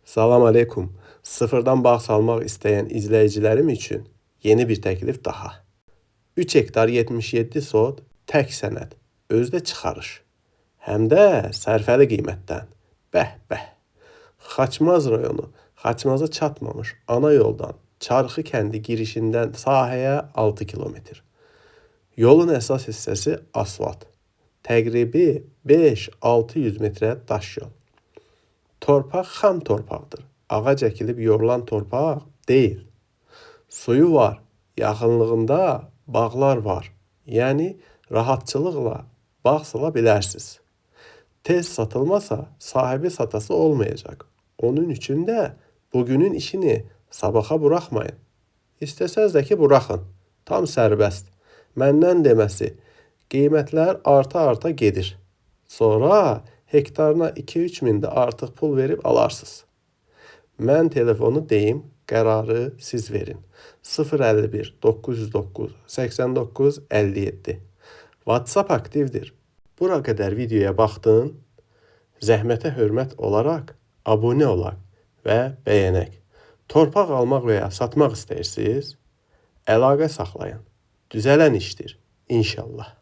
Salam aleykum. Sıfırdan bağ salmaq istəyən izləyicilərim üçün yeni bir təklif daha. 3 hektar 77 sot tək sənəd, özdə çıxarış. Həm də sərfəli qiymətdən. Bəh. Xaçmaz rayonu, Xaçmaza çatmamış ana yoldan Çarxı kəndi girişindən sahəyə 6 kilometr. Yolun əsas hissəsi asfalt. Təqribi 5-600 metrə daş yol. Torpaq xam torpaqdır. Ağac əkilib yorulan torpaq deyil. Suyu var, yaxınlığında bağlar var. Yəni rahatçılıqla bağ sala bilərsiniz. Tez satılmasa sahibi satası olmayacaq. Onun üçün də bugünün işini sabaha buraxmayın. İstəsəz də ki buraxın. Tam sərbəst. Məndən deməsi, qiymətlər arta gedir. Sonra hektarına 2-3 min də artıq pul verib alarsınız. Mən telefonu deyim, qərarı siz verin. 051 909 89 57. WhatsApp aktivdir. Bura qədər videoya baxdın, zəhmətə hörmət olaraq abunə olaq və bəyənək. Torpaq almaq və ya satmaq istəyirsiniz? Əlaqə saxlayın. Düzələn işdir, inşallah.